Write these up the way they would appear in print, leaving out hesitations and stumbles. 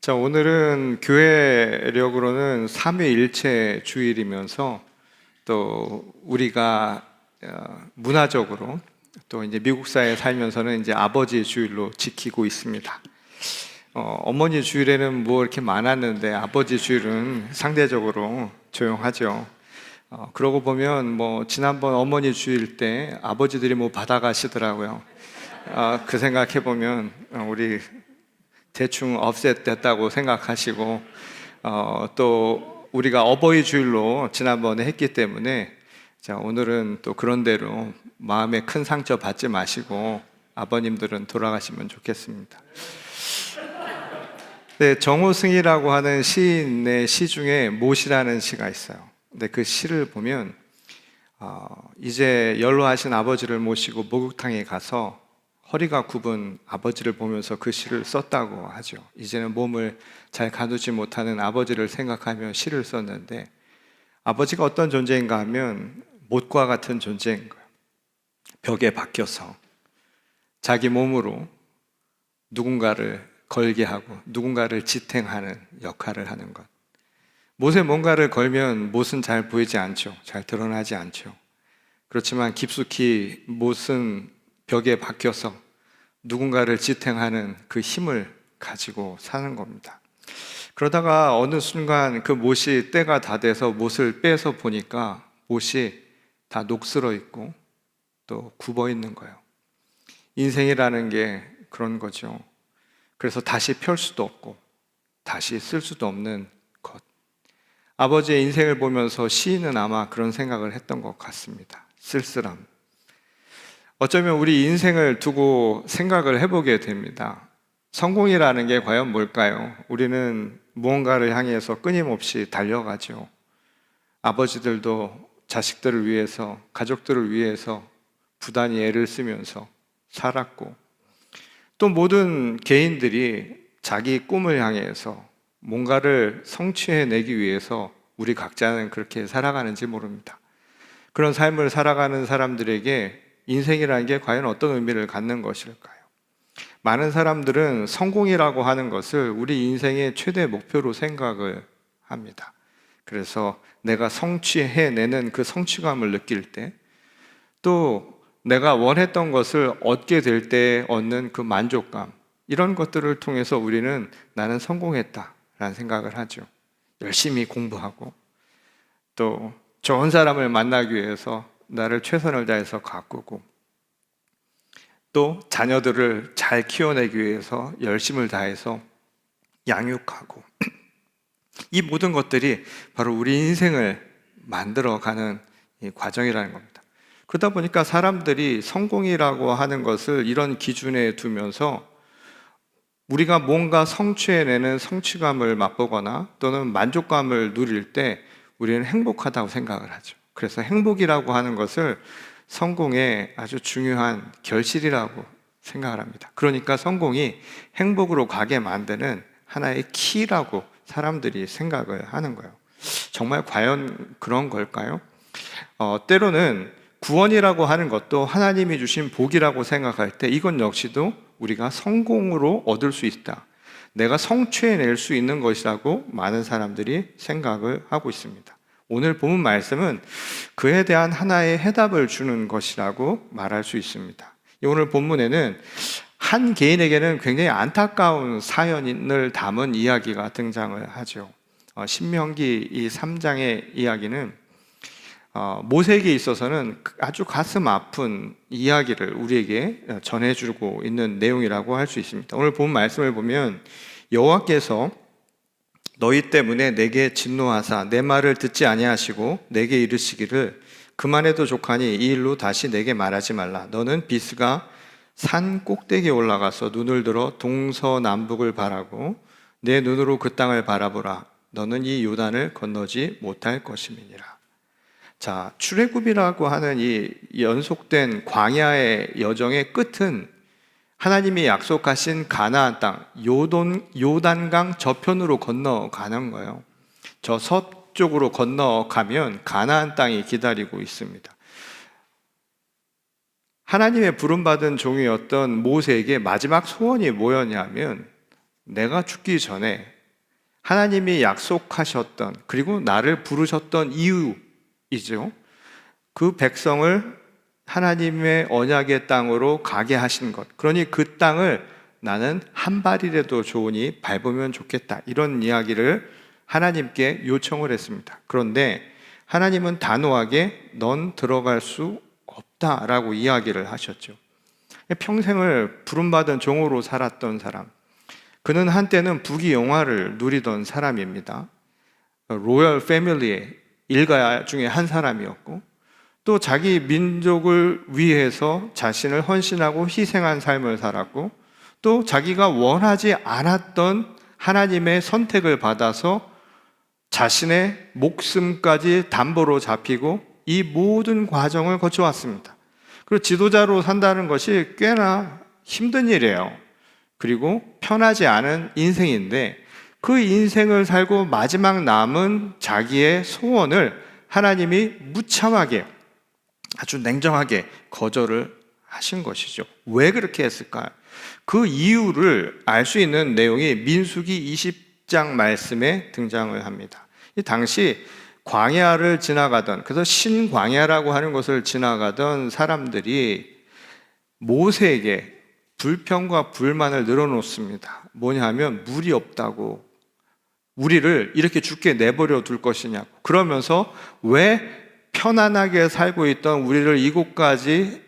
자, 오늘은 교회력으로는 삼위일체 주일이면서 또 우리가 문화적으로 또 이제 미국 사회에 살면서는 이제 아버지 주일로 지키고 있습니다. 어머니 주일에는 뭐 이렇게 많았는데 아버지 주일은 상대적으로 조용하죠. 그러고 보면 뭐 지난번 어머니 주일 때 아버지들이 뭐 받아가시더라고요. 그 생각해 보면 우리 대충 업셋됐다고 생각하시고 또 우리가 어버이 주일로 지난번에 했기 때문에 자, 오늘은 또 그런 대로 마음에 큰 상처 받지 마시고 아버님들은 돌아가시면 좋겠습니다. 네, 정호승이라고 하는 시인의 시 중에 못이라는 시가 있어요. 근데 그 시를 보면 이제 연로하신 아버지를 모시고 목욕탕에 가서 허리가 굽은 아버지를 보면서 그 시를 썼다고 하죠. 이제는 몸을 잘 가누지 못하는 아버지를 생각하며 시를 썼는데 아버지가 어떤 존재인가 하면 못과 같은 존재인 거예요. 벽에 박혀서 자기 몸으로 누군가를 걸게 하고 누군가를 지탱하는 역할을 하는 것. 못에 뭔가를 걸면 못은 잘 보이지 않죠. 잘 드러나지 않죠. 그렇지만 깊숙이 못은 벽에 박혀서 누군가를 지탱하는 그 힘을 가지고 사는 겁니다. 그러다가 어느 순간 그 못이 때가 다 돼서 못을 빼서 보니까 못이 다 녹슬어 있고 또 굽어 있는 거예요. 인생이라는 게 그런 거죠. 그래서 다시 펼 수도 없고 다시 쓸 수도 없는 것. 아버지의 인생을 보면서 시인은 아마 그런 생각을 했던 것 같습니다. 쓸쓸함. 어쩌면 우리 인생을 두고 생각을 해보게 됩니다. 성공이라는 게 과연 뭘까요? 우리는 무언가를 향해서 끊임없이 달려가죠. 아버지들도 자식들을 위해서, 가족들을 위해서 부단히 애를 쓰면서 살았고, 또 모든 개인들이 자기 꿈을 향해서 뭔가를 성취해내기 위해서 우리 각자는 그렇게 살아가는지 모릅니다. 그런 삶을 살아가는 사람들에게 인생이라는 게 과연 어떤 의미를 갖는 것일까요? 많은 사람들은 성공이라고 하는 것을 우리 인생의 최대 목표로 생각을 합니다. 그래서 내가 성취해내는 그 성취감을 느낄 때, 또 내가 원했던 것을 얻게 될 때 얻는 그 만족감, 이런 것들을 통해서 우리는 나는 성공했다라는 생각을 하죠. 열심히 공부하고 또 좋은 사람을 만나기 위해서 나를 최선을 다해서 가꾸고 또 자녀들을 잘 키워내기 위해서 열심을 다해서 양육하고 이 모든 것들이 바로 우리 인생을 만들어가는 이 과정이라는 겁니다. 그러다 보니까 사람들이 성공이라고 하는 것을 이런 기준에 두면서 우리가 뭔가 성취해내는 성취감을 맛보거나 또는 만족감을 누릴 때 우리는 행복하다고 생각을 하죠. 그래서 행복이라고 하는 것을 성공의 아주 중요한 결실이라고 생각을 합니다. 그러니까 성공이 행복으로 가게 만드는 하나의 키라고 사람들이 생각을 하는 거예요. 정말 과연 그런 걸까요? 때로는 구원이라고 하는 것도 하나님이 주신 복이라고 생각할 때 이건 역시도 우리가 성공으로 얻을 수 있다. 내가 성취해낼 수 있는 것이라고 많은 사람들이 생각을 하고 있습니다. 오늘 본문 말씀은 그에 대한 하나의 해답을 주는 것이라고 말할 수 있습니다. 오늘 본문에는 한 개인에게는 굉장히 안타까운 사연을 담은 이야기가 등장을 하죠. 신명기 이 3장의 이야기는 모세에게 있어서는 아주 가슴 아픈 이야기를 우리에게 전해주고 있는 내용이라고 할 수 있습니다. 오늘 본 말씀을 보면 여호와께서 너희 때문에 내게 진노하사 내 말을 듣지 아니하시고 내게 이르시기를 그만해도 족하니 이 일로 다시 내게 말하지 말라. 너는 비스가 산 꼭대기에 올라가서 눈을 들어 동서남북을 바라고 내 눈으로 그 땅을 바라보라. 너는 이 요단을 건너지 못할 것임이니라. 자, 출애굽이라고 하는 이 연속된 광야의 여정의 끝은 하나님이 약속하신 가나안 땅, 요단강 저편으로 건너가는 거예요. 저 서쪽으로 건너가면 가나안 땅이 기다리고 있습니다. 하나님의 부름받은 종이었던 모세에게 마지막 소원이 뭐였냐면 내가 죽기 전에 하나님이 약속하셨던, 그리고 나를 부르셨던 이유이죠. 그 백성을 하나님의 언약의 땅으로 가게 하신 것. 그러니 그 땅을 나는 한 발이라도 좋으니 밟으면 좋겠다. 이런 이야기를 하나님께 요청을 했습니다. 그런데 하나님은 단호하게 넌 들어갈 수 없다라고 이야기를 하셨죠. 평생을 부름받은 종으로 살았던 사람, 그는 한때는 부귀영화를 누리던 사람입니다. 로열 패밀리의 일가 중에 한 사람이었고, 또 자기 민족을 위해서 자신을 헌신하고 희생한 삶을 살았고, 또 자기가 원하지 않았던 하나님의 선택을 받아서 자신의 목숨까지 담보로 잡히고 이 모든 과정을 거쳐왔습니다. 그리고 지도자로 산다는 것이 꽤나 힘든 일이에요. 그리고 편하지 않은 인생인데, 그 인생을 살고 마지막 남은 자기의 소원을 하나님이 무참하게, 아주 냉정하게 거절을 하신 것이죠. 왜 그렇게 했을까요? 그 이유를 알 수 있는 내용이 민수기 20장 말씀에 등장을 합니다. 이 당시 광야를 지나가던, 그래서 신광야라고 하는 것을 지나가던 사람들이 모세에게 불평과 불만을 늘어놓습니다. 뭐냐 하면 물이 없다고, 우리를 이렇게 죽게 내버려 둘 것이냐고, 그러면서 왜 편안하게 살고 있던 우리를 이곳까지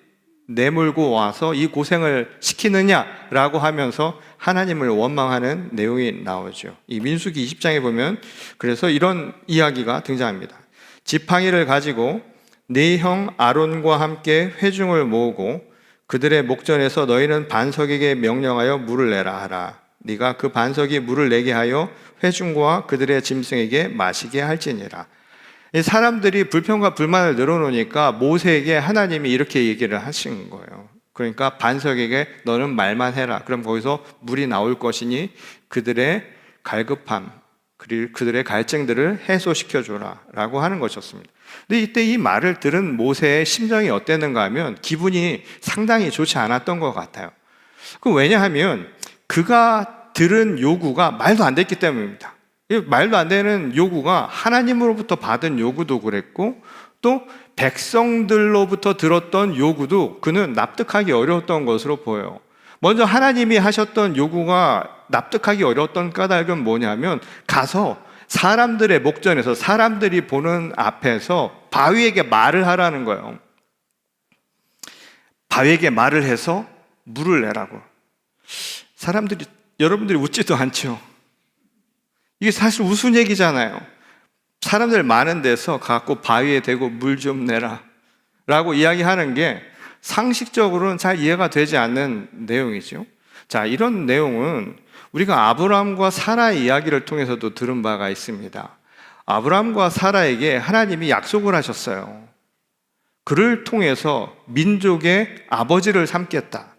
내몰고 와서 이 고생을 시키느냐라고 하면서 하나님을 원망하는 내용이 나오죠. 이 민수기 20장에 보면 그래서 이런 이야기가 등장합니다. 지팡이를 가지고 네 형 아론과 함께 회중을 모으고 그들의 목전에서 너희는 반석에게 명령하여 물을 내라 하라. 네가 그 반석이 물을 내게 하여 회중과 그들의 짐승에게 마시게 할지니라. 이 사람들이 불평과 불만을 늘어놓으니까 모세에게 하나님이 이렇게 얘기를 하신 거예요. 그러니까 반석에게 너는 말만 해라. 그럼 거기서 물이 나올 것이니 그들의 갈급함, 그리고 그들의 갈증들을 해소시켜줘라 라고 하는 것이었습니다. 근데 이때 이 말을 들은 모세의 심정이 어땠는가 하면 기분이 상당히 좋지 않았던 것 같아요. 왜냐하면 그가 들은 요구가 말도 안 됐기 때문입니다. 말도 안 되는 요구가 하나님으로부터 받은 요구도 그랬고, 또 백성들로부터 들었던 요구도 그는 납득하기 어려웠던 것으로 보여요. 먼저 하나님이 하셨던 요구가 납득하기 어려웠던 까닭은 뭐냐면, 가서 사람들의 목전에서, 사람들이 보는 앞에서 바위에게 말을 하라는 거예요. 바위에게 말을 해서 물을 내라고. 사람들이, 여러분들이 웃지도 않죠. 이게 사실 우스운 얘기잖아요. 사람들 많은 데서 갖고 바위에 대고 물 좀 내라 라고 이야기하는 게 상식적으로는 잘 이해가 되지 않는 내용이죠. 자, 이런 내용은 우리가 아브라함과 사라의 이야기를 통해서도 들은 바가 있습니다. 아브라함과 사라에게 하나님이 약속을 하셨어요. 그를 통해서 민족의 아버지를 삼겠다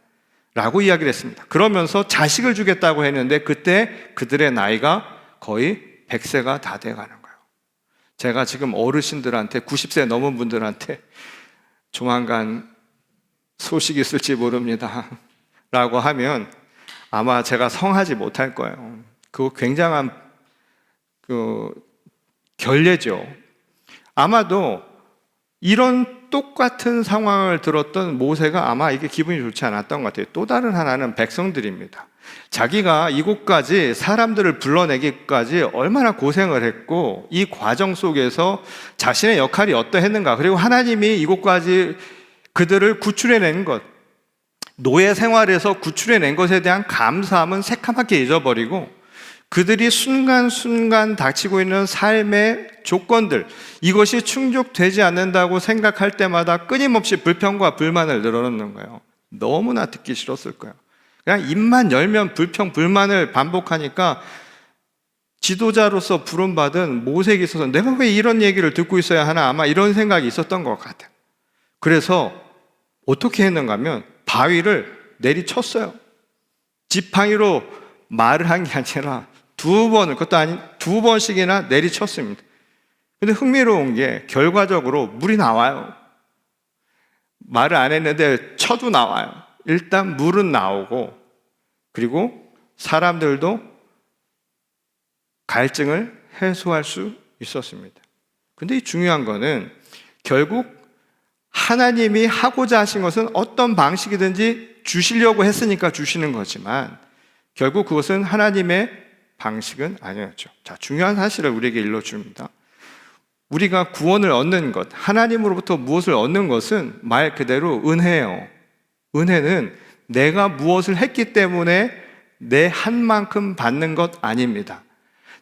라고 이야기를 했습니다. 그러면서 자식을 주겠다고 했는데 그때 그들의 나이가 거의 100세가 다 돼가는 거예요. 제가 지금 어르신들한테, 90세 넘은 분들한테 조만간 소식이 있을지 모릅니다 라고 하면 아마 제가 성하지 못할 거예요. 그거 굉장한 결례죠. 아마도 이런 똑같은 상황을 들었던 모세가 아마 이게 기분이 좋지 않았던 것 같아요. 또 다른 하나는 백성들입니다. 자기가 이곳까지 사람들을 불러내기까지 얼마나 고생을 했고, 이 과정 속에서 자신의 역할이 어떠했는가, 그리고 하나님이 이곳까지 그들을 구출해낸 것, 노예 생활에서 구출해낸 것에 대한 감사함은 새카맣게 잊어버리고, 그들이 순간순간 닥치고 있는 삶의 조건들, 이것이 충족되지 않는다고 생각할 때마다 끊임없이 불평과 불만을 늘어놓는 거예요. 너무나 듣기 싫었을 거예요. 그냥 입만 열면 불평, 불만을 반복하니까 지도자로서 부름받은 모세에게 있어서 내가 왜 이런 얘기를 듣고 있어야 하나, 아마 이런 생각이 있었던 것 같아요. 그래서 어떻게 했는가 하면 바위를 내리쳤어요. 지팡이로 말을 한 게 아니라 그것도 아닌 2번씩이나 내리쳤습니다. 근데 흥미로운 게 결과적으로 물이 나와요. 말을 안 했는데 쳐도 나와요. 일단 물은 나오고, 그리고 사람들도 갈증을 해소할 수 있었습니다. 근데 이 중요한 거는 결국 하나님이 하고자 하신 것은 어떤 방식이든지 주시려고 했으니까 주시는 거지만 결국 그것은 하나님의 방식은 아니었죠. 자, 중요한 사실을 우리에게 일러줍니다. 우리가 구원을 얻는 것, 하나님으로부터 무엇을 얻는 것은 말 그대로 은혜예요. 은혜는 내가 무엇을 했기 때문에 내 한 만큼 받는 것 아닙니다.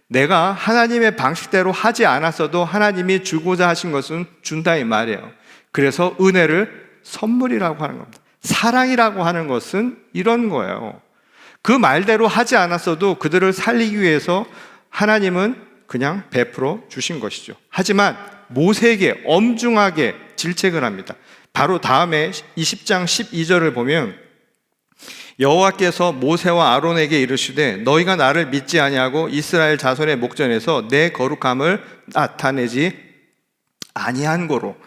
내가 하나님의 방식대로 하지 않았어도 하나님이 주고자 하신 것은 준다 이 말이에요. 그래서 은혜를 선물이라고 하는 겁니다. 사랑이라고 하는 것은 이런 거예요. 그 말대로 하지 않았어도 그들을 살리기 위해서 하나님은 그냥 베풀어 주신 것이죠. 하지만 모세에게 엄중하게 질책을 합니다. 바로 다음에 20장 12절을 보면 여호와께서 모세와 아론에게 이르시되 너희가 나를 믿지 아니하고 이스라엘 자손의 목전에서 내 거룩함을 나타내지 아니한 고로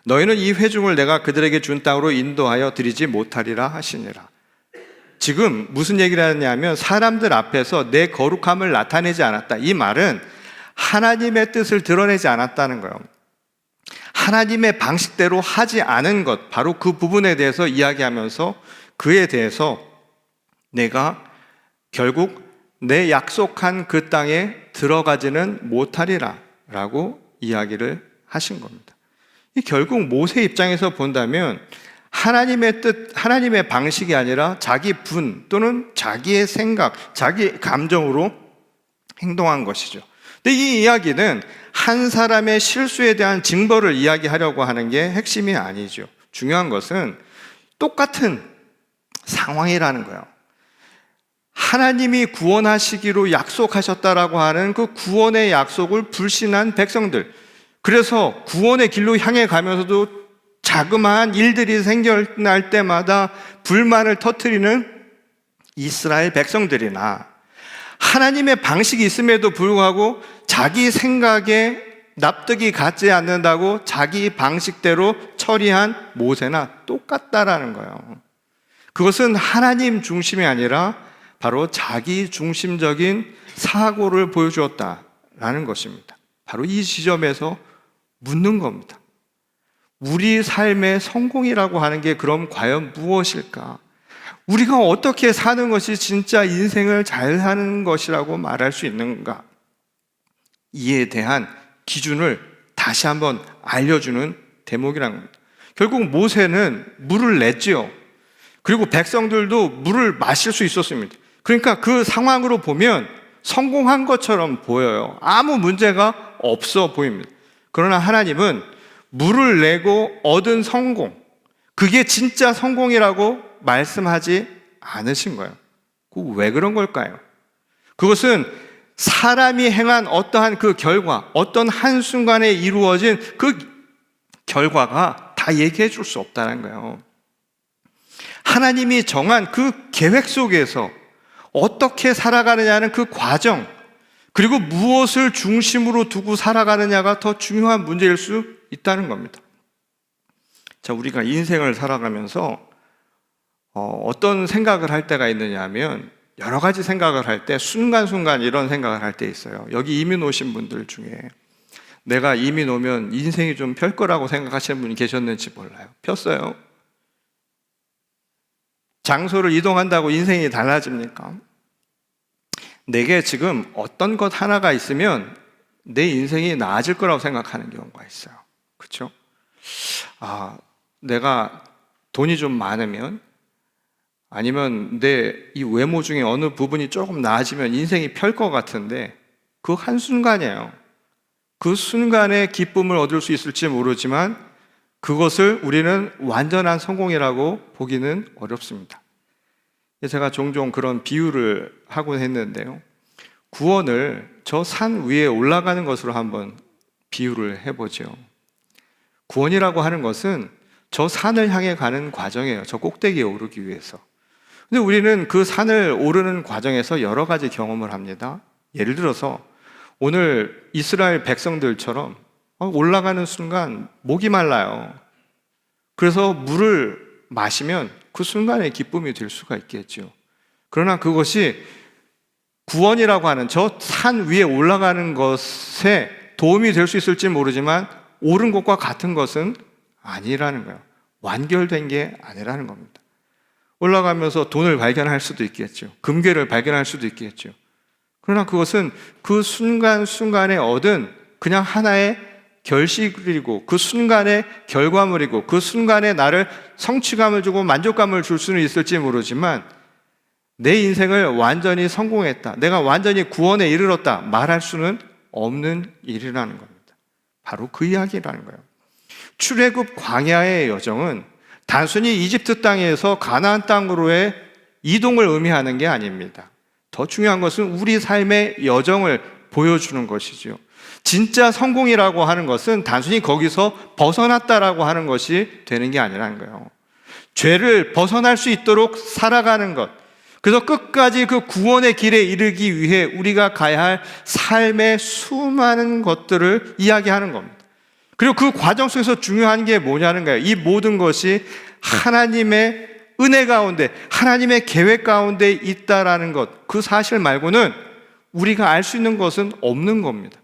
너희는 이 회중을 내가 그들에게 준 땅으로 인도하여 드리지 못하리라 하시니라. 지금 무슨 얘기를 하냐면 사람들 앞에서 내 거룩함을 나타내지 않았다. 이 말은 하나님의 뜻을 드러내지 않았다는 거예요. 하나님의 방식대로 하지 않은 것, 바로 그 부분에 대해서 이야기하면서 그에 대해서 내가 결국 내 약속한 그 땅에 들어가지는 못하리라 라고 이야기를 하신 겁니다. 이 결국 모세 입장에서 본다면 하나님의 뜻, 하나님의 방식이 아니라 자기 분 또는 자기의 생각, 자기 감정으로 행동한 것이죠. 근데 이 이야기는 한 사람의 실수에 대한 징벌을 이야기하려고 하는 게 핵심이 아니죠. 중요한 것은 똑같은 상황이라는 거예요. 하나님이 구원하시기로 약속하셨다라고 하는 그 구원의 약속을 불신한 백성들, 그래서 구원의 길로 향해 가면서도 자그마한 일들이 생겨날 때마다 불만을 터뜨리는 이스라엘 백성들이나 하나님의 방식이 있음에도 불구하고 자기 생각에 납득이 가지 않는다고 자기 방식대로 처리한 모세나 똑같다라는 거예요. 그것은 하나님 중심이 아니라 바로 자기 중심적인 사고를 보여주었다라는 것입니다. 바로 이 지점에서 묻는 겁니다. 우리 삶의 성공이라고 하는 게 그럼 과연 무엇일까? 우리가 어떻게 사는 것이 진짜 인생을 잘 사는 것이라고 말할 수 있는가? 이에 대한 기준을 다시 한번 알려주는 대목이라는 겁니다. 결국 모세는 물을 냈지요. 그리고 백성들도 물을 마실 수 있었습니다. 그러니까 그 상황으로 보면 성공한 것처럼 보여요. 아무 문제가 없어 보입니다. 그러나 하나님은 물을 내고 얻은 성공, 그게 진짜 성공이라고 말씀하지 않으신 거예요. 왜 그런 걸까요? 그것은 사람이 행한 어떠한 그 결과, 어떤 한순간에 이루어진 그 결과가 다 얘기해 줄 수 없다는 거예요. 하나님이 정한 그 계획 속에서 어떻게 살아가느냐는 그 과정, 그리고 무엇을 중심으로 두고 살아가느냐가 더 중요한 문제일 수 있다는 겁니다. 자, 우리가 인생을 살아가면서 어떤 생각을 할 때가 있느냐 하면 여러 가지 생각을 할 때 순간순간 이런 생각을 할 때 있어요. 여기 이민 오신 분들 중에 내가 이민 오면 인생이 좀 펼 거라고 생각하시는 분이 계셨는지 몰라요. 폈어요? 장소를 이동한다고 인생이 달라집니까? 내게 지금 어떤 것 하나가 있으면 내 인생이 나아질 거라고 생각하는 경우가 있어요. 그렇죠? 내가 돈이 좀 많으면, 아니면 내 이 외모 중에 어느 부분이 조금 나아지면 인생이 펼 것 같은데 그 한순간이에요. 그 순간에 기쁨을 얻을 수 있을지 모르지만 그것을 우리는 완전한 성공이라고 보기는 어렵습니다. 제가 종종 그런 비유를 하곤 했는데요. 구원을 저 산 위에 올라가는 것으로 한번 비유를 해보죠. 구원이라고 하는 것은 저 산을 향해 가는 과정이에요. 저 꼭대기에 오르기 위해서. 근데 우리는 그 산을 오르는 과정에서 여러 가지 경험을 합니다. 예를 들어서 오늘 이스라엘 백성들처럼 올라가는 순간 목이 말라요. 그래서 물을 마시면 그 순간에 기쁨이 될 수가 있겠죠. 그러나 그것이 구원이라고 하는 저 산 위에 올라가는 것에 도움이 될 수 있을지 모르지만 옳은 것과 같은 것은 아니라는 거예요. 완결된 게 아니라는 겁니다. 올라가면서 돈을 발견할 수도 있겠죠. 금괴를 발견할 수도 있겠죠. 그러나 그것은 그 순간순간에 얻은 그냥 하나의 결실이고 그 순간의 결과물이고 그 순간에 나를 성취감을 주고 만족감을 줄 수는 있을지 모르지만 내 인생을 완전히 성공했다, 내가 완전히 구원에 이르렀다 말할 수는 없는 일이라는 겁니다. 바로 그 이야기라는 거예요. 출애굽 광야의 여정은 단순히 이집트 땅에서 가나안 땅으로의 이동을 의미하는 게 아닙니다. 더 중요한 것은 우리 삶의 여정을 보여주는 것이죠. 진짜 성공이라고 하는 것은 단순히 거기서 벗어났다라고 하는 것이 되는 게 아니라는 거예요. 죄를 벗어날 수 있도록 살아가는 것, 그래서 끝까지 그 구원의 길에 이르기 위해 우리가 가야 할 삶의 수많은 것들을 이야기하는 겁니다. 그리고 그 과정 속에서 중요한 게 뭐냐는 거예요. 이 모든 것이 하나님의 은혜 가운데, 하나님의 계획 가운데 있다라는 것, 그 사실 말고는 우리가 알 수 있는 것은 없는 겁니다.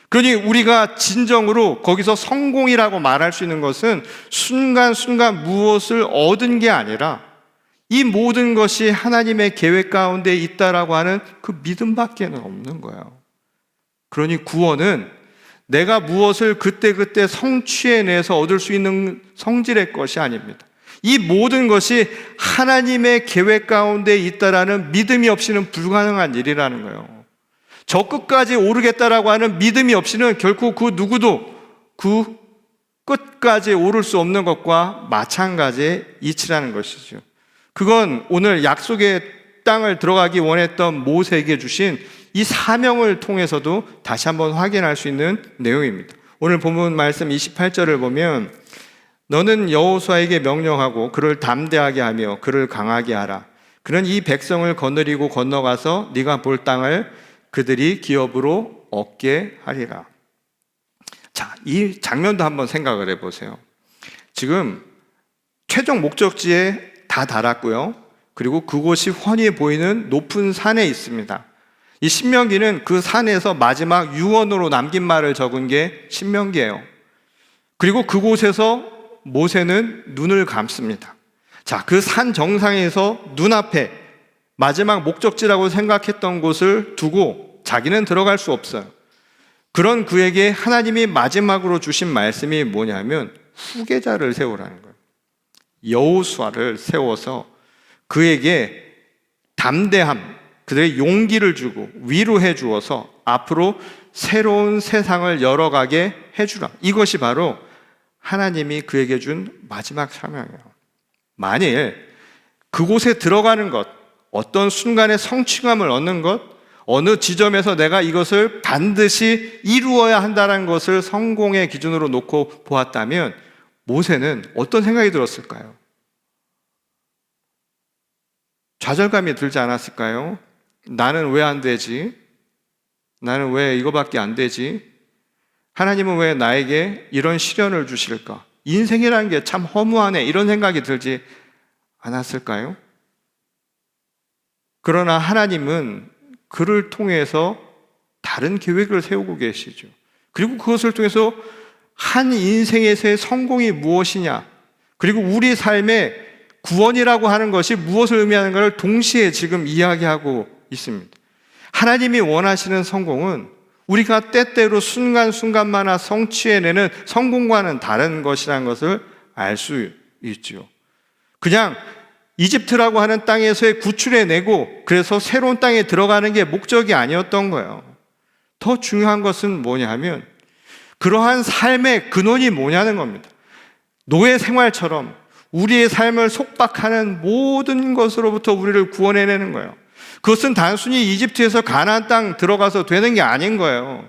그러니 우리가 진정으로 거기서 성공이라고 말할 수 있는 것은 순간순간 무엇을 얻은 게 아니라 이 모든 것이 하나님의 계획 가운데 있다라고 하는 그 믿음밖에 없는 거예요. 그러니 구원은 내가 무엇을 그때그때 성취해내서 얻을 수 있는 성질의 것이 아닙니다. 이 모든 것이 하나님의 계획 가운데 있다라는 믿음이 없이는 불가능한 일이라는 거예요. 저 끝까지 오르겠다라고 하는 믿음이 없이는 결코 그 누구도 그 끝까지 오를 수 없는 것과 마찬가지의 이치라는 것이죠. 그건 오늘 약속의 땅을 들어가기 원했던 모세에게 주신 이 사명을 통해서도 다시 한번 확인할 수 있는 내용입니다. 오늘 본문 말씀 28절을 보면 너는 여호수아에게 명령하고 그를 담대하게 하며 그를 강하게 하라. 그는 이 백성을 거느리고 건너가서 네가 볼 땅을 그들이 기업으로 얻게 하리라. 자, 이 장면도 한번 생각을 해보세요. 지금 최종 목적지에 다 달았고요. 그리고 그곳이 훤히 보이는 높은 산에 있습니다. 이 신명기는 그 산에서 마지막 유언으로 남긴 말을 적은 게 신명기예요. 그리고 그곳에서 모세는 눈을 감습니다. 자, 그 산 정상에서 눈앞에 마지막 목적지라고 생각했던 곳을 두고 자기는 들어갈 수 없어요. 그런 그에게 하나님이 마지막으로 주신 말씀이 뭐냐면 후계자를 세우라는 거예요. 여호수아를 세워서 그에게 담대함, 그들의 용기를 주고 위로해 주어서 앞으로 새로운 세상을 열어가게 해주라. 이것이 바로 하나님이 그에게 준 마지막 사명이에요. 만일 그곳에 들어가는 것, 어떤 순간에 성취감을 얻는 것, 어느 지점에서 내가 이것을 반드시 이루어야 한다는 것을 성공의 기준으로 놓고 보았다면 모세는 어떤 생각이 들었을까요? 좌절감이 들지 않았을까요? 나는 왜 안 되지? 나는 왜 이거밖에 안 되지? 하나님은 왜 나에게 이런 시련을 주실까? 인생이라는 게 참 허무하네, 이런 생각이 들지 않았을까요? 그러나 하나님은 그를 통해서 다른 계획을 세우고 계시죠. 그리고 그것을 통해서 한 인생에서의 성공이 무엇이냐, 그리고 우리 삶의 구원이라고 하는 것이 무엇을 의미하는가를 동시에 지금 이야기하고 있습니다. 하나님이 원하시는 성공은 우리가 때때로 순간순간마다 성취해내는 성공과는 다른 것이라는 것을 알 수 있죠. 그냥 이집트라고 하는 땅에서의 구출해내고 그래서 새로운 땅에 들어가는 게 목적이 아니었던 거예요. 더 중요한 것은 뭐냐 하면 그러한 삶의 근원이 뭐냐는 겁니다. 노예 생활처럼 우리의 삶을 속박하는 모든 것으로부터 우리를 구원해내는 거예요. 그것은 단순히 이집트에서 가나안 땅 들어가서 되는 게 아닌 거예요.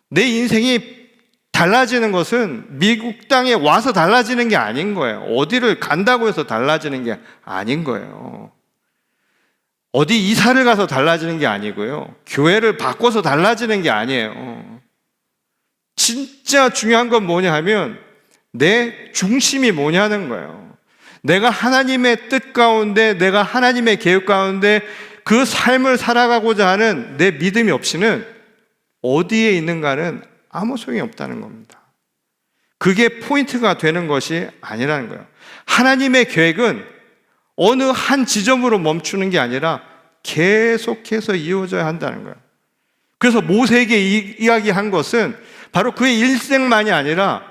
내 인생이 달라지는 것은 미국 땅에 와서 달라지는 게 아닌 거예요. 어디를 간다고 해서 달라지는 게 아닌 거예요. 어디 이사를 가서 달라지는 게 아니고요. 교회를 바꿔서 달라지는 게 아니에요. 진짜 중요한 건 뭐냐 하면 내 중심이 뭐냐는 거예요. 내가 하나님의 뜻 가운데, 내가 하나님의 계획 가운데 그 삶을 살아가고자 하는 내 믿음이 없이는 어디에 있는가는 아무 소용이 없다는 겁니다. 그게 포인트가 되는 것이 아니라는 거예요. 하나님의 계획은 어느 한 지점으로 멈추는 게 아니라 계속해서 이어져야 한다는 거예요. 그래서 모세에게 이야기한 것은 바로 그의 일생만이 아니라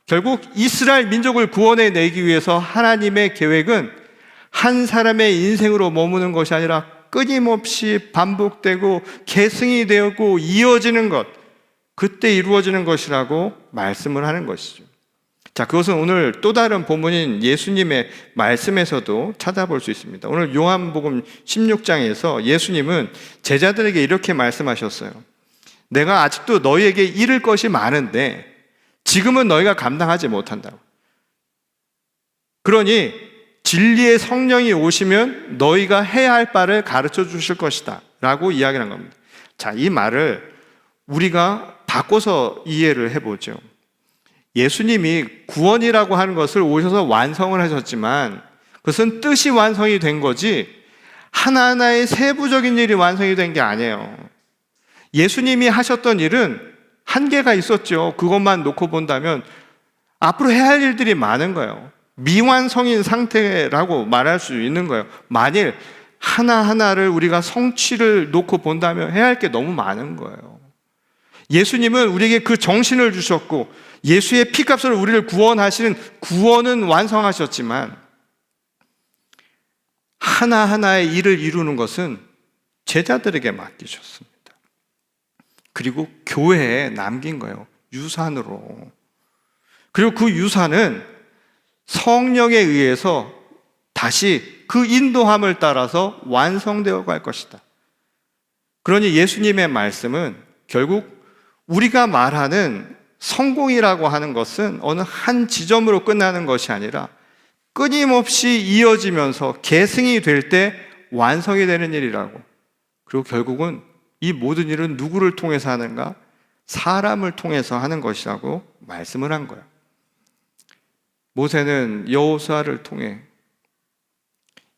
결국 이스라엘 민족을 구원해 내기 위해서 하나님의 계획은 한 사람의 인생으로 머무는 것이 아니라 끊임없이 반복되고 계승이 되고 이어지는 것, 그때 이루어지는 것이라고 말씀을 하는 것이죠. 자, 그것은 오늘 또 다른 본문인 예수님의 말씀에서도 찾아볼 수 있습니다. 오늘 요한복음 16장에서 예수님은 제자들에게 이렇게 말씀하셨어요. 내가 아직도 너희에게 이를 것이 많은데 지금은 너희가 감당하지 못한다고. 그러니 진리의 성령이 오시면 너희가 해야 할 바를 가르쳐 주실 것이다 라고 이야기를 한 겁니다. 자, 이 말을 우리가 바꿔서 이해를 해보죠. 예수님이 구원이라고 하는 것을 오셔서 완성을 하셨지만 그것은 뜻이 완성이 된 거지 하나하나의 세부적인 일이 완성이 된 게 아니에요. 예수님이 하셨던 일은 한계가 있었죠. 그것만 놓고 본다면 앞으로 해야 할 일들이 많은 거예요. 미완성인 상태라고 말할 수 있는 거예요. 만일 하나하나를 우리가 성취를 놓고 본다면 해야 할 게 너무 많은 거예요. 예수님은 우리에게 그 정신을 주셨고 예수의 피값으로 우리를 구원하시는 구원은 완성하셨지만 하나하나의 일을 이루는 것은 제자들에게 맡기셨습니다. 그리고 교회에 남긴 거예요. 유산으로. 그리고 그 유산은 성령에 의해서 다시 그 인도함을 따라서 완성되어 갈 것이다. 그러니 예수님의 말씀은 결국 우리가 말하는 성공이라고 하는 것은 어느 한 지점으로 끝나는 것이 아니라 끊임없이 이어지면서 계승이 될 때 완성이 되는 일이라고. 그리고 결국은 이 모든 일은 누구를 통해서 하는가? 사람을 통해서 하는 것이라고 말씀을 한 거예요. 모세는 여호수아를 통해,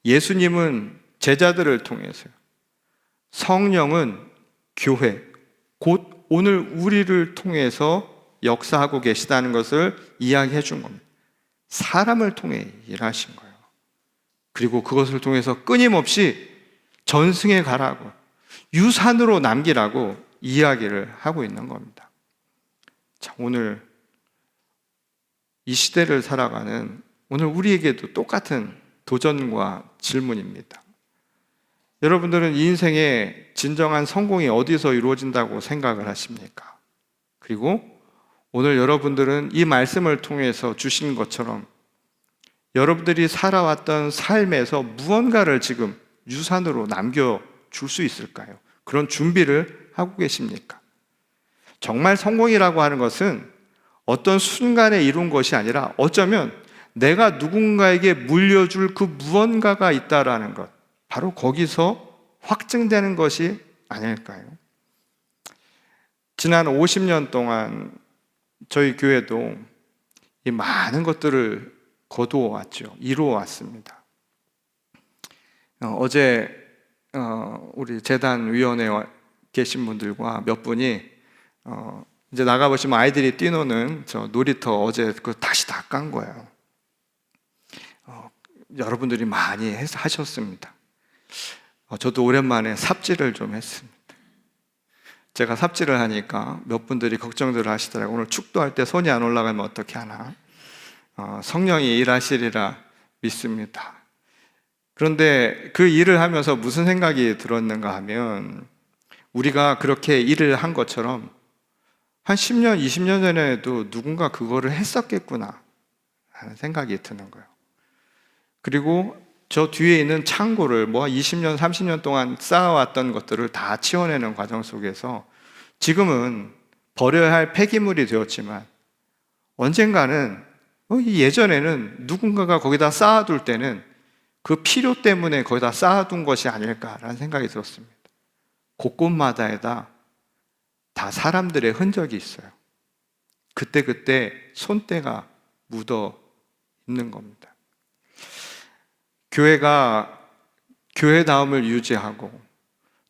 예수님은 제자들을 통해서요. 성령은 교회, 곧 오늘 우리를 통해서 역사하고 계시다는 것을 이야기해 준 겁니다. 사람을 통해 일하신 거예요. 그리고 그것을 통해서 끊임없이 전승해 가라고, 유산으로 남기라고 이야기를 하고 있는 겁니다. 자, 오늘 이 시대를 살아가는 오늘 우리에게도 똑같은 도전과 질문입니다. 여러분들은 이 인생의 진정한 성공이 어디서 이루어진다고 생각을 하십니까? 그리고 오늘 여러분들은 이 말씀을 통해서 주신 것처럼 여러분들이 살아왔던 삶에서 무언가를 지금 유산으로 남겨줄 수 있을까요? 그런 준비를 하고 계십니까? 정말 성공이라고 하는 것은 어떤 순간에 이룬 것이 아니라 어쩌면 내가 누군가에게 물려줄 그 무언가가 있다라는 것, 바로 거기서 확증되는 것이 아닐까요? 지난 50년 동안 저희 교회도 이 많은 것들을 거두어 왔죠. 이루어 왔습니다. 어제 우리 재단위원회에 계신 분들과 몇 분이 이제 나가보시면 아이들이 뛰노는 저 놀이터 어제 그거 다시 다 깐 거예요. 여러분들이 많이 하셨습니다. 저도 오랜만에 삽질을 좀 했습니다. 제가 삽질을 하니까 몇 분들이 걱정들을 하시더라고요. 오늘 축도할 때 손이 안 올라가면 어떻게 하나? 성령이 일하시리라 믿습니다. 그런데 그 일을 하면서 무슨 생각이 들었는가 하면 우리가 그렇게 일을 한 것처럼 한 10년, 20년 전에도 누군가 그거를 했었겠구나 하는 생각이 드는 거예요. 그리고 저 뒤에 있는 창고를 20년, 30년 동안 쌓아왔던 것들을 다 치워내는 과정 속에서 지금은 버려야 할 폐기물이 되었지만 언젠가는 예전에는 누군가가 거기다 쌓아둘 때는 그 필요 때문에 거기다 쌓아둔 것이 아닐까라는 생각이 들었습니다. 곳곳마다에다 다 사람들의 흔적이 있어요. 그때그때 손때가 묻어 있는 겁니다. 교회가 교회다움을 유지하고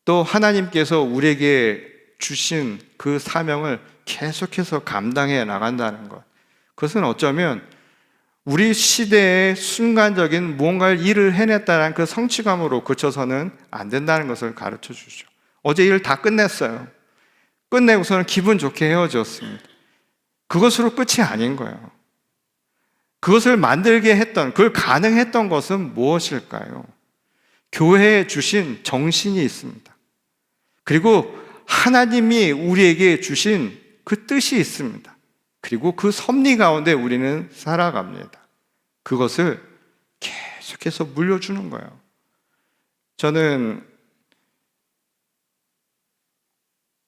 또 하나님께서 우리에게 주신 그 사명을 계속해서 감당해 나간다는 것, 그것은 어쩌면 우리 시대의 순간적인 무언가를 일을 해냈다는 그 성취감으로 그쳐서는 안 된다는 것을 가르쳐 주죠. 어제 일 다 끝냈어요. 끝내고서는 기분 좋게 헤어졌습니다. 그것으로 끝이 아닌 거예요. 그것을 만들게 했던, 그걸 가능했던 것은 무엇일까요? 교회에 주신 정신이 있습니다. 그리고 하나님이 우리에게 주신 그 뜻이 있습니다. 그리고 그 섭리 가운데 우리는 살아갑니다. 그것을 계속해서 물려주는 거예요. 저는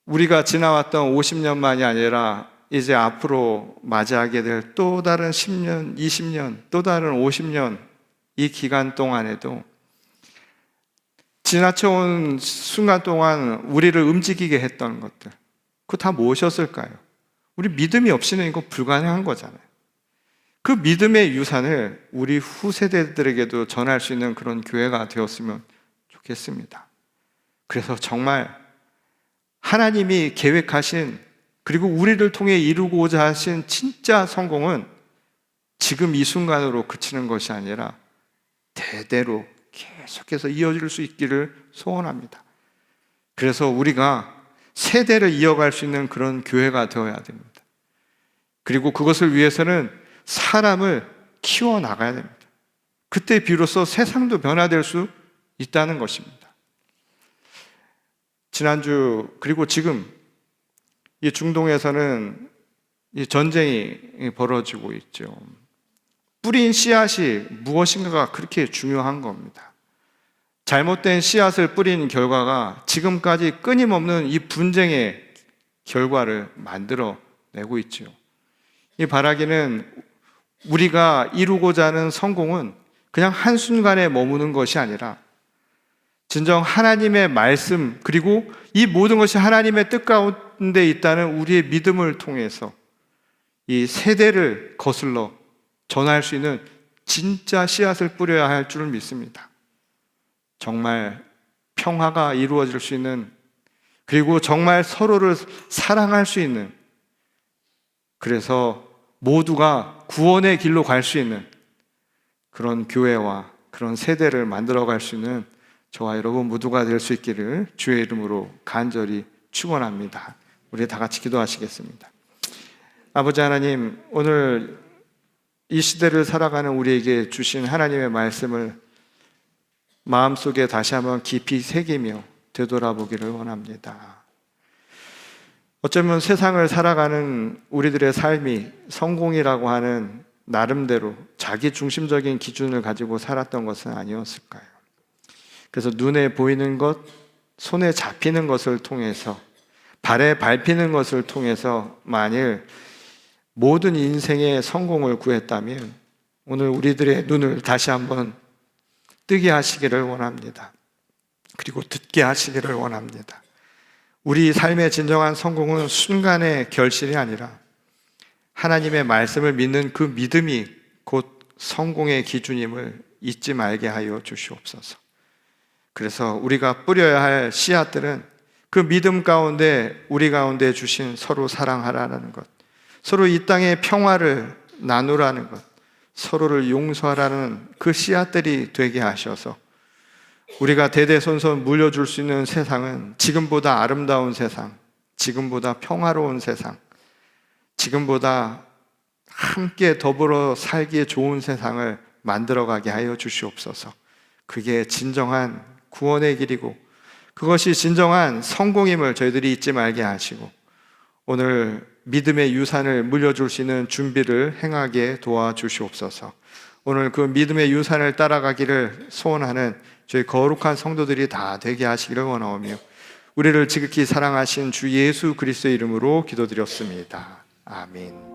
우리가 지나왔던 50년만이 아니라 이제 앞으로 맞이하게 될 또 다른 10년, 20년, 또 다른 50년 이 기간 동안에도 지나쳐온 순간 동안 우리를 움직이게 했던 것들, 그거 다 무엇이었을까요? 우리 믿음이 없이는 이거 불가능한 거잖아요. 그 믿음의 유산을 우리 후세대들에게도 전할 수 있는 그런 교회가 되었으면 좋겠습니다. 그래서 정말 하나님이 계획하신, 그리고 우리를 통해 이루고자 하신 진짜 성공은 지금 이 순간으로 그치는 것이 아니라 대대로 계속해서 이어질 수 있기를 소원합니다. 그래서 우리가 세대를 이어갈 수 있는 그런 교회가 되어야 됩니다. 그리고 그것을 위해서는 사람을 키워나가야 됩니다. 그때 비로소 세상도 변화될 수 있다는 것입니다. 지난주 그리고 지금 이 중동에서는 이 전쟁이 벌어지고 있죠. 뿌린 씨앗이 무엇인가가 그렇게 중요한 겁니다. 잘못된 씨앗을 뿌린 결과가 지금까지 끊임없는 이 분쟁의 결과를 만들어내고 있죠. 이 바라기는 우리가 이루고자 하는 성공은 그냥 한순간에 머무는 것이 아니라 진정 하나님의 말씀, 그리고 이 모든 것이 하나님의 뜻 가운데 있다는 우리의 믿음을 통해서 이 세대를 거슬러 전할 수 있는 진짜 씨앗을 뿌려야 할 줄 믿습니다. 정말 평화가 이루어질 수 있는, 그리고 정말 서로를 사랑할 수 있는, 그래서 모두가 구원의 길로 갈 수 있는 그런 교회와 그런 세대를 만들어갈 수 있는 저와 여러분 모두가 될 수 있기를 주의 이름으로 간절히 축원합니다. 우리 다 같이 기도하시겠습니다. 아버지 하나님, 오늘 이 시대를 살아가는 우리에게 주신 하나님의 말씀을 마음속에 다시 한번 깊이 새기며 되돌아보기를 원합니다. 어쩌면 세상을 살아가는 우리들의 삶이 성공이라고 하는 나름대로 자기 중심적인 기준을 가지고 살았던 것은 아니었을까요? 그래서 눈에 보이는 것, 손에 잡히는 것을 통해서, 발에 밟히는 것을 통해서 만일 모든 인생의 성공을 구했다면 오늘 우리들의 눈을 다시 한번 뜨게 하시기를 원합니다. 그리고 듣게 하시기를 원합니다. 우리 삶의 진정한 성공은 순간의 결실이 아니라 하나님의 말씀을 믿는 그 믿음이 곧 성공의 기준임을 잊지 말게 하여 주시옵소서. 그래서 우리가 뿌려야 할 씨앗들은 그 믿음 가운데 우리 가운데 주신 서로 사랑하라는 것, 서로 이 땅의 평화를 나누라는 것, 서로를 용서하라는 그 씨앗들이 되게 하셔서 우리가 대대손손 물려줄 수 있는 세상은 지금보다 아름다운 세상, 지금보다 평화로운 세상, 지금보다 함께 더불어 살기에 좋은 세상을 만들어가게 하여 주시옵소서. 그게 진정한 구원의 길이고 그것이 진정한 성공임을 저희들이 잊지 말게 하시고 오늘 믿음의 유산을 물려줄 수 있는 준비를 행하게 도와주시옵소서. 오늘 그 믿음의 유산을 따라가기를 소원하는 저희 거룩한 성도들이 다 되게 하시기를 원하오며 우리를 지극히 사랑하신 주 예수 그리스도의 이름으로 기도드렸습니다. 아멘.